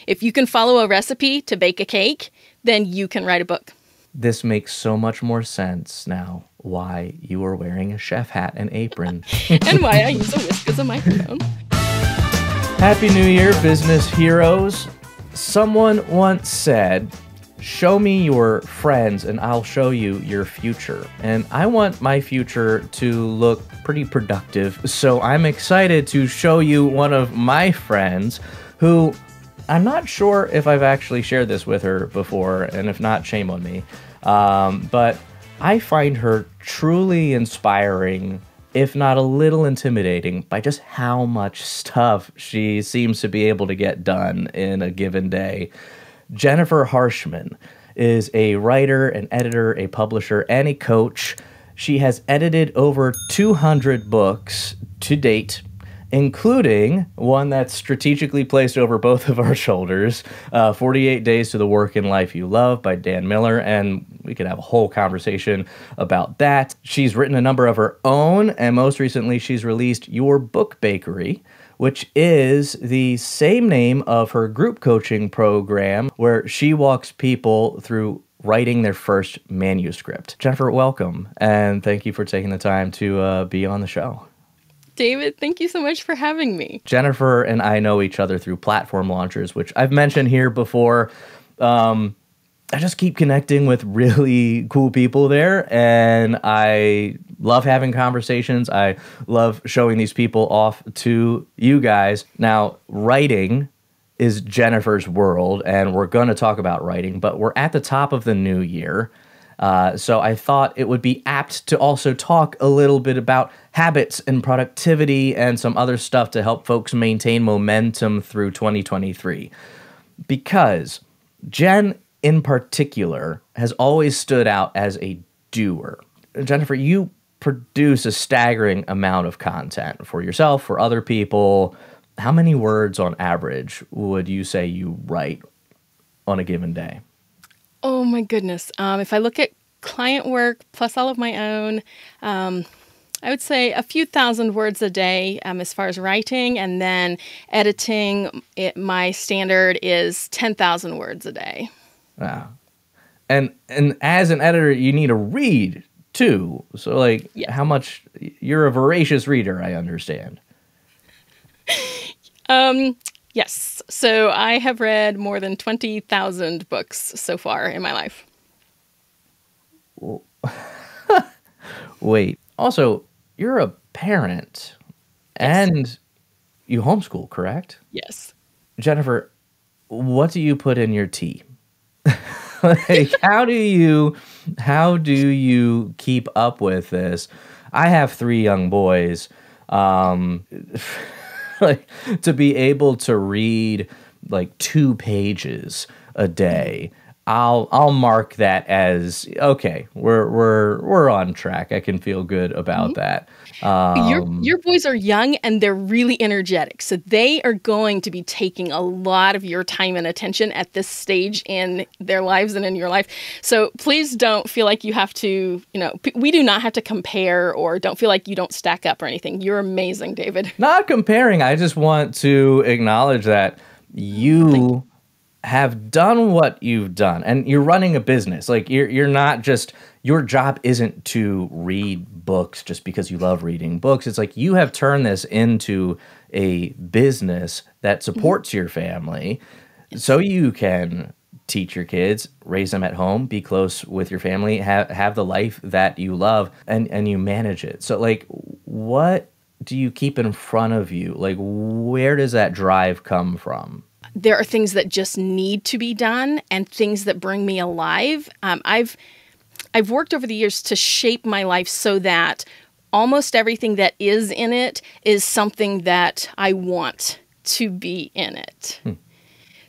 If you can follow a recipe to bake a cake, then you can write a book. This makes so much more sense now why you are wearing a chef hat and apron. And why I use a whisk as a microphone. Happy New Year, business heroes. Someone once said, show me your friends and I'll show you your future. And I want my future to look pretty productive. So I'm excited to show you one of my friends who I'm not sure if I've actually shared this with her before, and if not, shame on me. But I find her truly inspiring, if not a little intimidating, by just how much stuff she seems to be able to get done in a given day. Jennifer Harshman is a writer, an editor, a publisher, and a coach. She has edited over 200 books to date, including one that's strategically placed over both of our shoulders, 48 Days to the Work and Life You Love by Dan Miller, and we could have a whole conversation about that. She's written a number of her own, and most recently she's released Your Book Bakery, which is the same name of her group coaching program, where she walks people through writing their first manuscript. Jennifer, welcome, and thank you for taking the time to be on the show. David, thank you so much for having me. Jennifer and I know each other through platform launchers, which I've mentioned here before. I just keep connecting with really cool people there, and I love having conversations. I love showing these people off to you guys. Now, writing is Jennifer's world, and we're going to talk about writing, but we're at the top of the new year. So I thought it would be apt to also talk a little bit about habits and productivity and some other stuff to help folks maintain momentum through 2023. Because Jen, in particular, has always stood out as a doer. Jennifer, you produce a staggering amount of content for yourself, for other people. How many words on average would you say you write on a given day? Oh my goodness. If I look at client work plus all of my own, I would say a few thousand words a day as far as writing, and then editing, my standard is 10,000 words a day. Wow. And as an editor, you need to read too. So like, Yes. How much, you're a voracious reader, I understand. Yes. So I have read more than 20,000 books so far in my life. Wait. Also, you're a parent, and you homeschool, correct? Yes. Jennifer, what do you put in your tea? Like, how do you keep up with this? I have 3 young boys. Like, to be able to read like 2 pages a day, I'll mark that as okay. We're on track. I can feel good about that. Your boys are young and they're really energetic, so they are going to be taking a lot of your time and attention at this stage in their lives and in your life. So please don't feel like you have to, we do not have to compare, or don't feel like you don't stack up or anything. You're amazing, David. Not comparing. I just want to acknowledge that you have done what you've done, and you're running a business. Like, you're not just, your job isn't to read books just because you love reading books. It's like you have turned this into a business that supports your family, so you can teach your kids, raise them at home, be close with your family, have the life that you love, and you manage it. So like, what do you keep in front of you? Like, where does that drive come from? There are things that just need to be done and things that bring me alive. I've worked over the years to shape my life so that almost everything that is in it is something that I want to be in it.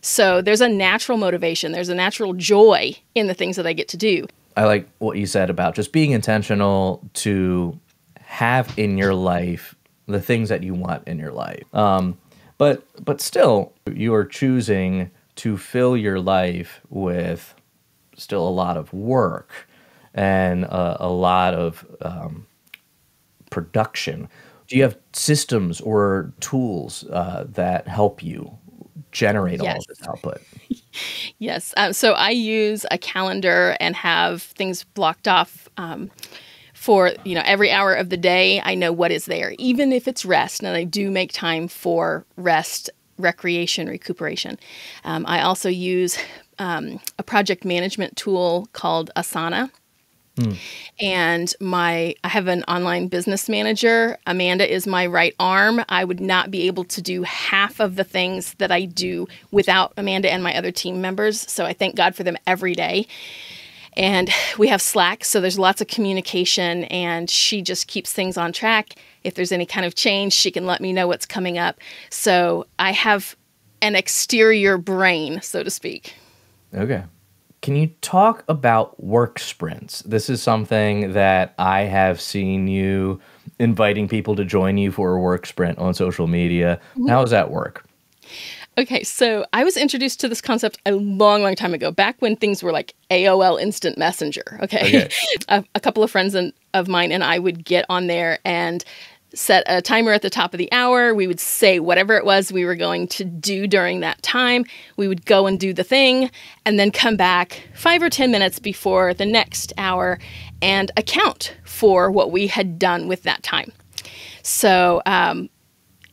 So there's a natural motivation. There's a natural joy in the things that I get to do. I like what you said about just being intentional to have in your life the things that you want in your life. But still, you are choosing to fill your life with still a lot of work and a lot of production. Do you have systems or tools that help you generate all Yes. of this output? Yes. So I use a calendar and have things blocked off for, every hour of the day. I know what is there, even if it's rest. And I do make time for rest, recreation, recuperation. I also use a project management tool called Asana. And I have an online business manager. Amanda is my right arm. I would not be able to do half of the things that I do without Amanda and my other team members. So I thank God for them every day. And we have Slack, so there's lots of communication, and she just keeps things on track. If there's any kind of change, she can let me know what's coming up. So I have an exterior brain, so to speak. Okay. Can you talk about work sprints? This is something that I have seen you inviting people to join you for a work sprint on social media. How does that work? Okay, so I was introduced to this concept a long, long time ago, back when things were like AOL Instant Messenger. Okay. A couple of friends of mine and I would get on there and set a timer at the top of the hour. We would say whatever it was we were going to do during that time. We would go and do the thing and then come back 5 or 10 minutes before the next hour and account for what we had done with that time. So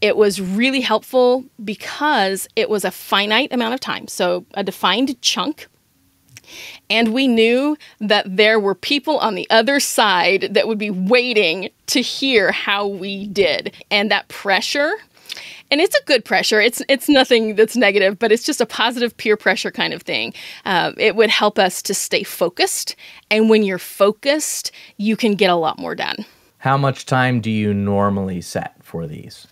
it was really helpful because it was a finite amount of time, so a defined chunk. And we knew that there were people on the other side that would be waiting to hear how we did. And that pressure, and it's a good pressure. It's nothing that's negative, but it's just a positive peer pressure kind of thing. It would help us to stay focused. And when you're focused, you can get a lot more done. How much time do you normally set for these?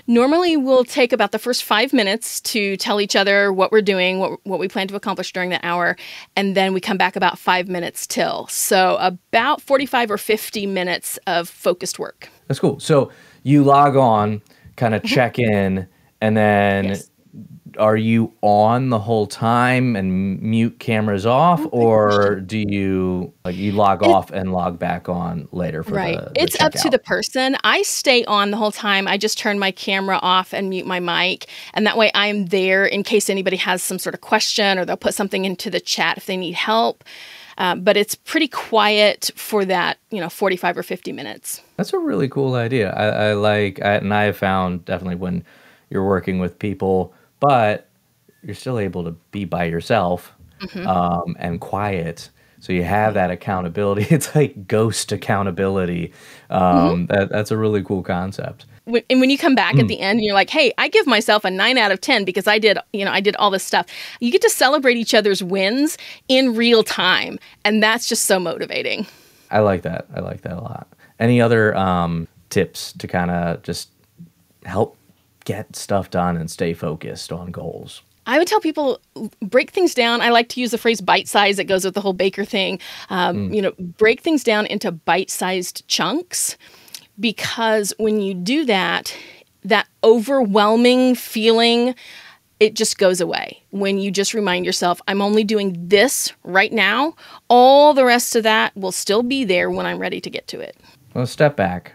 Normally, we'll take about the first 5 minutes to tell each other what we're doing, what we plan to accomplish during that hour, and then we come back about 5 minutes till. So about 45 or 50 minutes of focused work. That's cool. So you log on, kind of check in, and then Yes. are you on the whole time and mute cameras off, or do you you log off and log back on later for the It's up to checkout? the person. I stay on the whole time. I just turn my camera off and mute my mic. And that way I'm there in case anybody has some sort of question or they'll put something into the chat if they need help. But it's pretty quiet for that, 45 or 50 minutes. That's a really cool idea. And I have found definitely when you're working with people, but you're still able to be by yourself and quiet. So you have that accountability. It's like ghost accountability. That's a really cool concept. And when you come back at the end and you're like, hey, I give myself a 9 out of 10 because I did all this stuff. You get to celebrate each other's wins in real time. And that's just so motivating. I like that. I like that a lot. Any other tips to kind of just help get stuff done and stay focused on goals? I would tell people, break things down. I like to use the phrase bite size. It goes with the whole baker thing. Break things down into bite-sized chunks, because when you do that, that overwhelming feeling, it just goes away. When you just remind yourself, I'm only doing this right now, all the rest of that will still be there when I'm ready to get to it. Well, step back.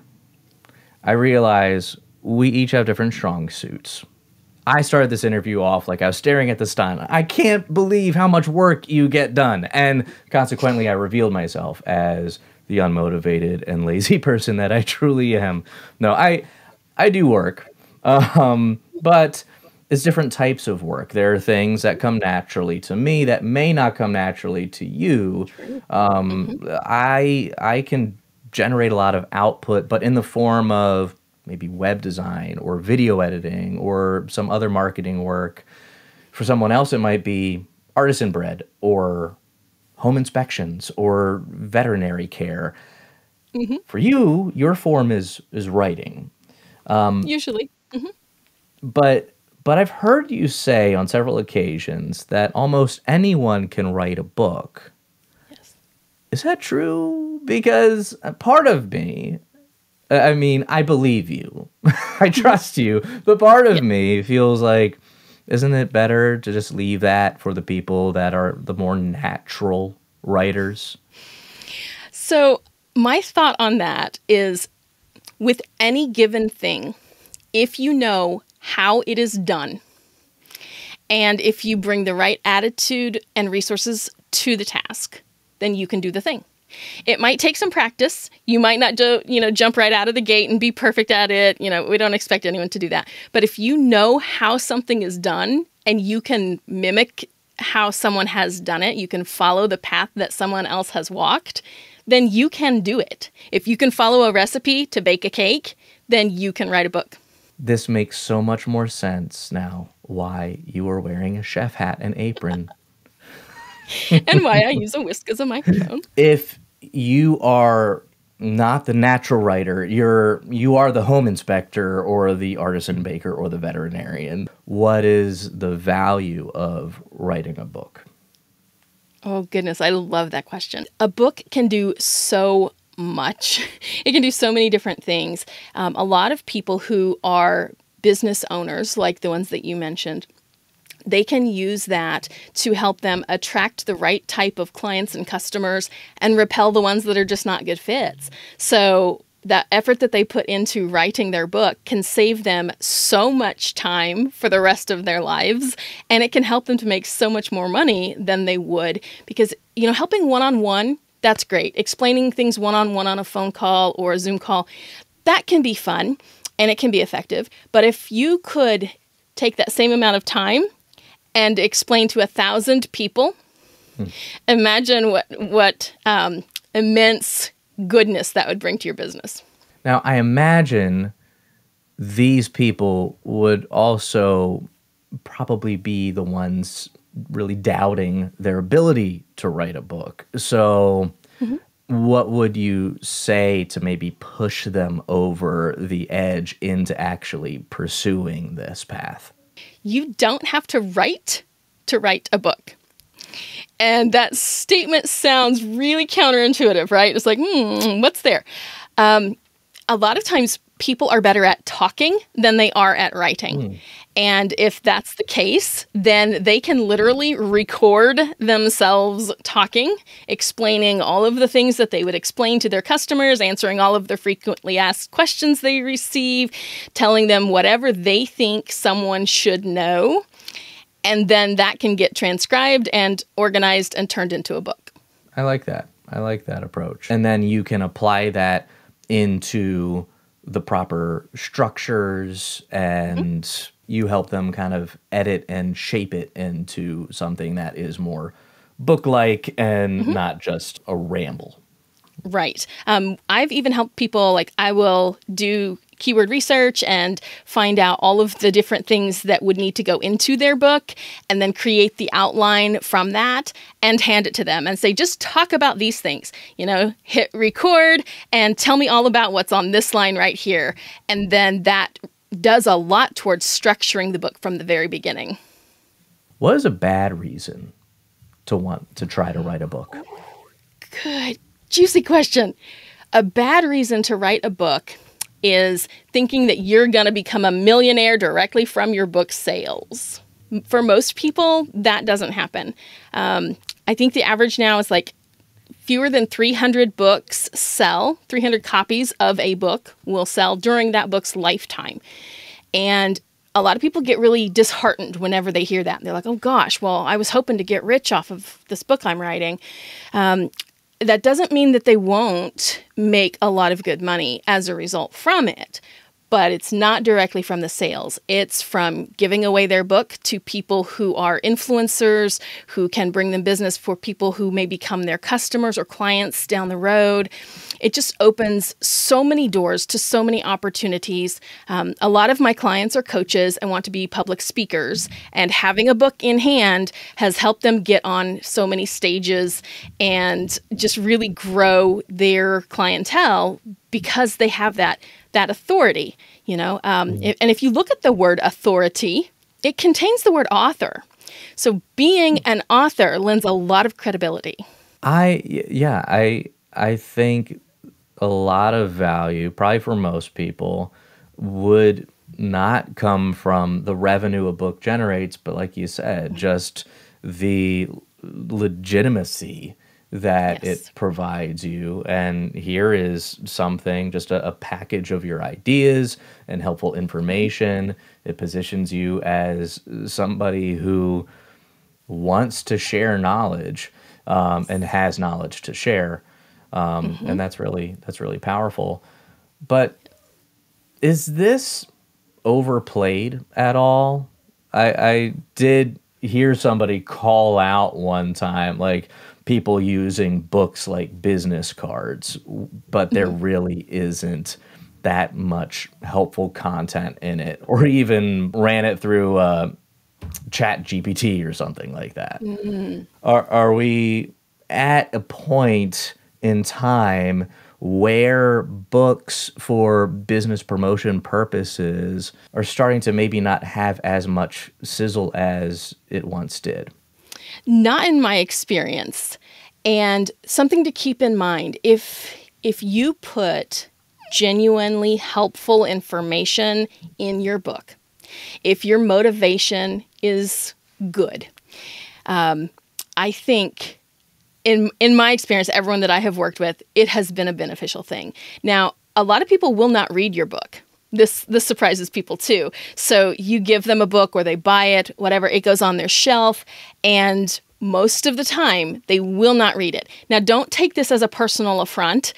I realize we each have different strong suits. I started this interview off like I was staring at the sun. I can't believe how much work you get done. And consequently, I revealed myself as the unmotivated and lazy person that I truly am. No, I do work, but it's different types of work. There are things that come naturally to me that may not come naturally to you. I can generate a lot of output, but in the form of maybe web design or video editing or some other marketing work. For someone else, it might be artisan bread or home inspections or veterinary care. For you, your form is writing. Usually. But I've heard you say on several occasions that almost anyone can write a book. Yes. Is that true? Because part of me, I mean, I believe you. I trust you. But part of me feels like, isn't it better to just leave that for the people that are the more natural writers? So my thought on that is, with any given thing, if you know how it is done And if you bring the right attitude and resources to the task, then you can do the thing. It might take some practice. You might not jump right out of the gate and be perfect at it. We don't expect anyone to do that. But if you know how something is done and you can mimic how someone has done it, you can follow the path that someone else has walked, then you can do it. If you can follow a recipe to bake a cake, then you can write a book. This makes so much more sense now why you are wearing a chef hat and apron. And why I use a whisk as a microphone. If you are not the natural writer, you are the home inspector or the artisan baker or the veterinarian, what is the value of writing a book? Oh, goodness. I love that question. A book can do so much. It can do so many different things. A lot of people who are business owners, like the ones that you mentioned, they can use that to help them attract the right type of clients and customers and repel the ones that are just not good fits. So that effort that they put into writing their book can save them so much time for the rest of their lives, and it can help them to make so much more money than they would. Because, helping one-on-one, that's great. Explaining things one-on-one on a phone call or a Zoom call, that can be fun and it can be effective. But if you could take that same amount of time and explain to 1,000 people, imagine what immense goodness that would bring to your business. Now, I imagine these people would also probably be the ones really doubting their ability to write a book. So what would you say to maybe push them over the edge into actually pursuing this path? You don't have to write a book. And that statement sounds really counterintuitive, right? It's like, what's there? A lot of times people are better at talking than they are at writing. And if that's the case, then they can literally record themselves talking, explaining all of the things that they would explain to their customers, answering all of the frequently asked questions they receive, telling them whatever they think someone should know. And then that can get transcribed and organized and turned into a book. I like that. I like that approach. And then you can apply that into the proper structures and you help them kind of edit and shape it into something that is more book-like and not just a ramble. Right. I've even helped people, like I will do keyword research and find out all of the different things that would need to go into their book and then create the outline from that and hand it to them and say, just talk about these things, hit record and tell me all about what's on this line right here. And then that does a lot towards structuring the book from the very beginning. What is a bad reason to want to try to write a book? Good, juicy question. A bad reason to write a book is thinking that you're going to become a millionaire directly from your book sales. For most people, that doesn't happen. I think the average now is like fewer than 300 books sell, 300 copies of a book will sell during that book's lifetime. And a lot of people get really disheartened whenever they hear that. They're like, oh gosh, well, I was hoping to get rich off of this book I'm writing. That doesn't mean that they won't make a lot of good money as a result from it, but it's not directly from the sales. It's from giving away their book to people who are influencers, who can bring them business for people who may become their customers or clients down the road. It just opens so many doors to so many opportunities. A lot of my clients are coaches and want to be public speakers, and having a book in hand has helped them get on so many stages and just really grow their clientele because they have that authority, and if you look at the word authority, it contains the word author. So being an author lends a lot of credibility. I think a lot of value, probably for most people, would not come from the revenue a book generates, but like you said, just the legitimacy that it Yes. provides you. And here is something, just a package of your ideas and helpful information. It positions you as somebody who wants to share knowledge, and has knowledge to share. And that's really powerful. But is this overplayed at all? I did hear somebody call out one time, like people using books like business cards, but there really isn't that much helpful content in it, or even ran it through Chat GPT or something like that. Are we at a point in time where books for business promotion purposes are starting to maybe not have as much sizzle as it once did? Not in my experience. And something to keep in mind, if you put genuinely helpful information in your book, if your motivation is good, I think in my experience, everyone that I have worked with, it has been a beneficial thing. Now, a lot of people will not read your book. This surprises people too. So you give them a book or they buy it, whatever, it goes on their shelf, and most of the time they will not read it. Now, don't take this as a personal affront.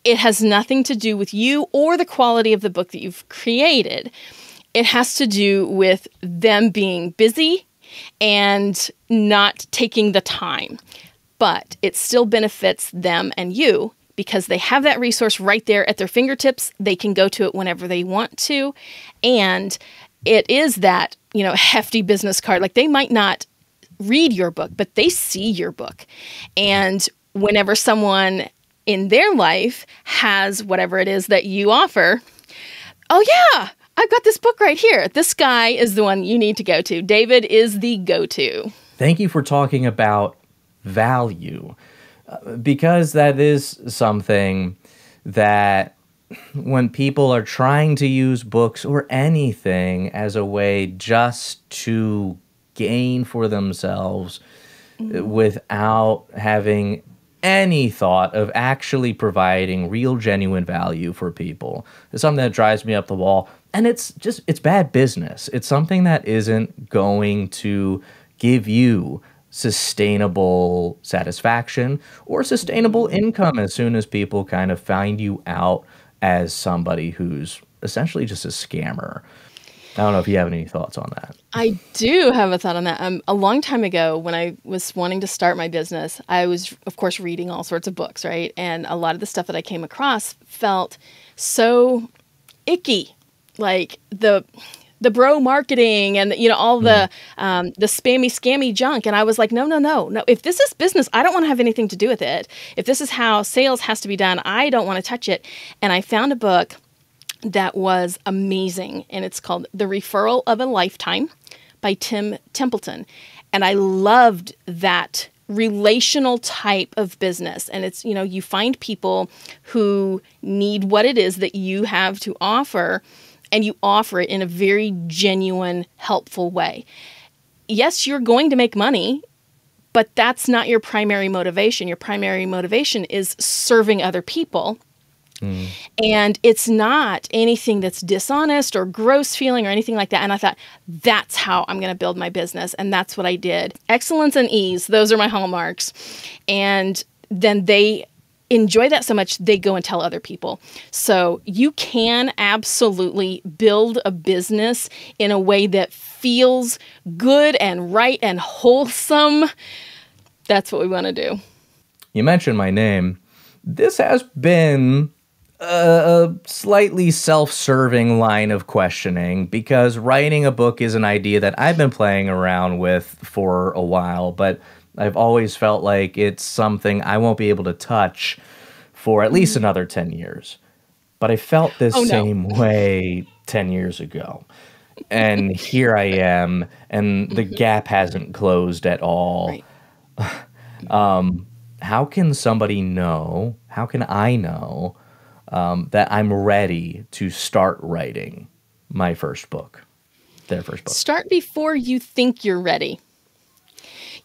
It has nothing to do with you or the quality of the book that you've created. It has to do with them being busy and not taking the time. But it still benefits them and you because they have that resource right there at their fingertips. They can go to it whenever they want to. And it is that, hefty business card. Like, they might not read your book, but they see your book. And whenever someone in their life has whatever it is that you offer, oh yeah, I've got this book right here. This guy is the one you need to go to. David is the go-to. Thank you for talking about value, because that is something that when people are trying to use books or anything as a way just to gain for themselves without having any thought of actually providing real, genuine value for people, is something that drives me up the wall. And it's bad business. It's something that isn't going to give you sustainable satisfaction or sustainable income as soon as people kind of find you out as somebody who's essentially just a scammer. I don't know if you have any thoughts on that. I do have a thought on that. A long time ago, when I was wanting to start my business, I was, of course, reading all sorts of books, right? And a lot of the stuff that I came across felt so icky, like the bro marketing and all the spammy scammy junk. And I was like, no. If this is business, I don't want to have anything to do with it. If this is how sales has to be done, I don't want to touch it. And I found a book that was amazing, and it's called The Referral of a Lifetime by Tim Templeton. And I loved that relational type of business. And it's, you find people who need what it is that you have to offer, and you offer it in a very genuine, helpful way. Yes, you're going to make money, but that's not your primary motivation. Your primary motivation is serving other people. And it's not anything that's dishonest or gross feeling or anything like that. And I thought, that's how I'm going to build my business. And that's what I did. Excellence and ease, those are my hallmarks. And then they enjoy that so much, they go and tell other people. So you can absolutely build a business in a way that feels good and right and wholesome. That's what we want to do. You mentioned my name. This has been a slightly self-serving line of questioning, because writing a book is an idea that I've been playing around with for a while, but I've always felt like it's something I won't be able to touch for at least another 10 years. But I felt this same way 10 years ago. And here I am, and the gap hasn't closed at all. Right. How can somebody know, how can I know that I'm ready to start writing their first book? Start before you think you're ready.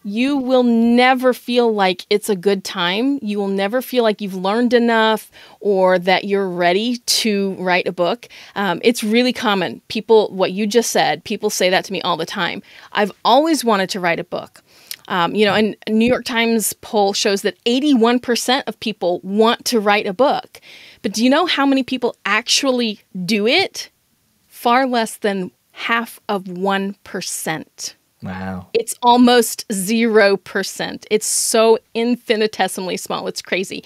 you will never feel like it's a good time. You will never feel like you've learned enough or that you're ready to write a book. It's really common. People, what you just said, people say that to me all the time. I've always wanted to write a book. And a New York Times poll shows that 81% of people want to write a book. But do you know how many people actually do it? Far less than half of 1%. Wow. It's almost 0%. It's so infinitesimally small. It's crazy.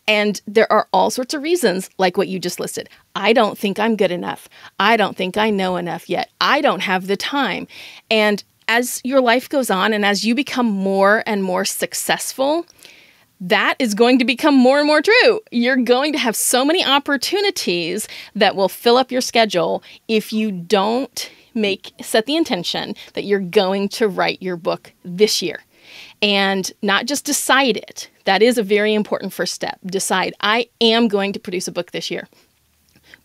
And there are all sorts of reasons, like what you just listed. I don't think I'm good enough. I don't think I know enough yet. I don't have the time. And as your life goes on and as you become more and more successful, that is going to become more and more true. You're going to have so many opportunities that will fill up your schedule if you don't set the intention that you're going to write your book this year. And not just decide it. That is a very important first step. Decide, I am going to produce a book this year.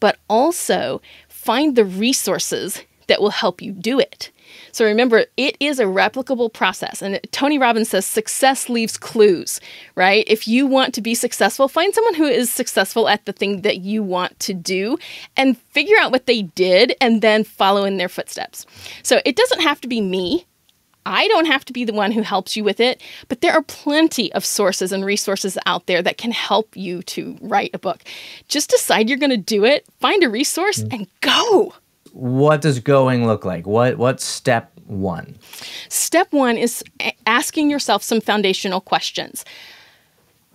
But also find the resources that will help you do it. So remember, it is a replicable process. And Tony Robbins says success leaves clues, right? If you want to be successful, find someone who is successful at the thing that you want to do and figure out what they did and then follow in their footsteps. So it doesn't have to be me. I don't have to be the one who helps you with it, but there are plenty of sources and resources out there that can help you to write a book. Just decide you're going to do it, find a resource, and go. What does going look like? What's step one? Step one is asking yourself some foundational questions.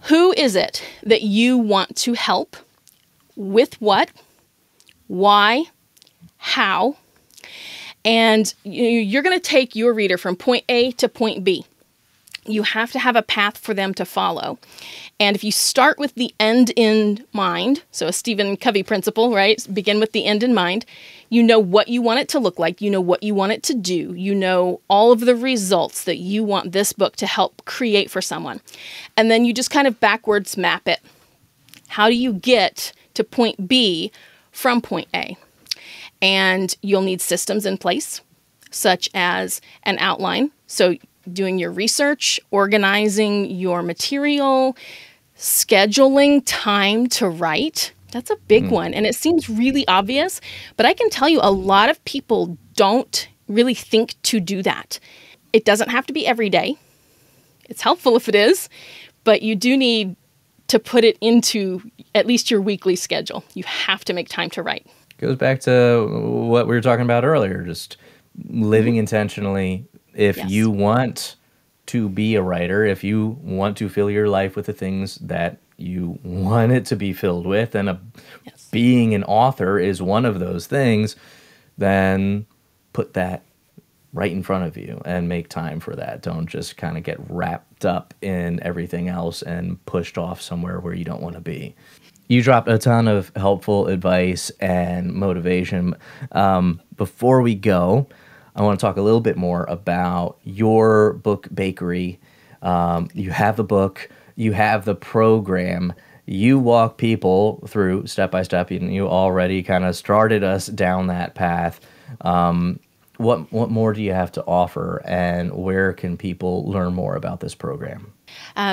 Who is it that you want to help? With what? Why? How? And you're going to take your reader from point A to point B. You have to have a path for them to follow. And if you start with the end in mind, so a Stephen Covey principle, right? Begin with the end in mind. You know what you want it to look like. You know what you want it to do. You know all of the results that you want this book to help create for someone. And then you just kind of backwards map it. How do you get to point B from point A? And you'll need systems in place, such as an outline. So doing your research, organizing your material, scheduling time to write. That's a big one. And it seems really obvious, but I can tell you a lot of people don't really think to do that. It doesn't have to be every day. It's helpful if it is, but you do need to put it into at least your weekly schedule. You have to make time to write. Goes back to what we were talking about earlier, just living intentionally. If you want to be a writer, if you want to fill your life with the things that you want it to be filled with, and being an author is one of those things, then put that right in front of you and make time for that. Don't just kind of get wrapped up in everything else and pushed off somewhere where you don't want to be. You dropped a ton of helpful advice and motivation. Before we go, I want to talk a little bit more about your book bakery. You have the book, you have the program, you walk people through step by step, and you already kind of started us down that path. What more do you have to offer, and where can people learn more about this program?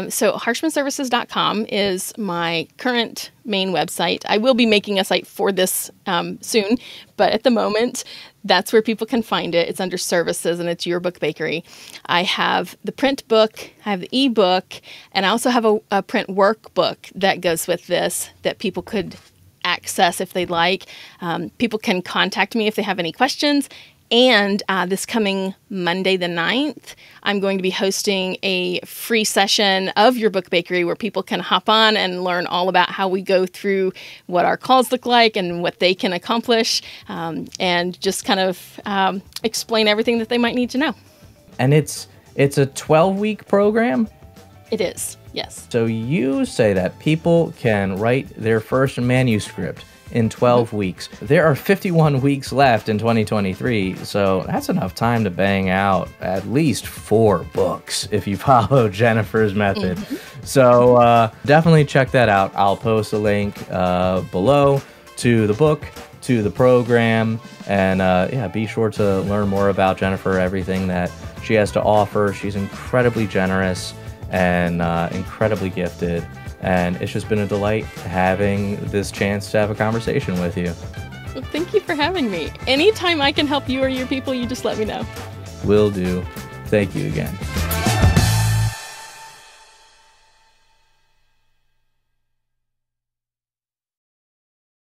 So harshmanservices.com is my current main website. I will be making a site for this soon, but at the moment, that's where people can find it. It's under services, and it's Your Book Bakery. I have the print book, I have the ebook, and I also have a print workbook that goes with this that people could access if they'd like. People can contact me if they have any questions. And this coming Monday the 9th, I'm going to be hosting a free session of Your Book Bakery where people can hop on and learn all about how we go through what our calls look like and what they can accomplish, and just kind of explain everything that they might need to know. And it's a 12-week program? It is, yes. So you say that people can write their first manuscript in 12 weeks. There are 51 weeks left in 2023, so that's enough time to bang out at least 4 books if you follow Jennifer's method. So definitely check that out. I'll post a link below to the book, to the program, and be sure to learn more about Jennifer, everything that she has to offer. She's incredibly generous and incredibly gifted. And it's just been a delight having this chance to have a conversation with you. Well, thank you for having me. Anytime I can help you or your people, you just let me know. Will do. Thank you again.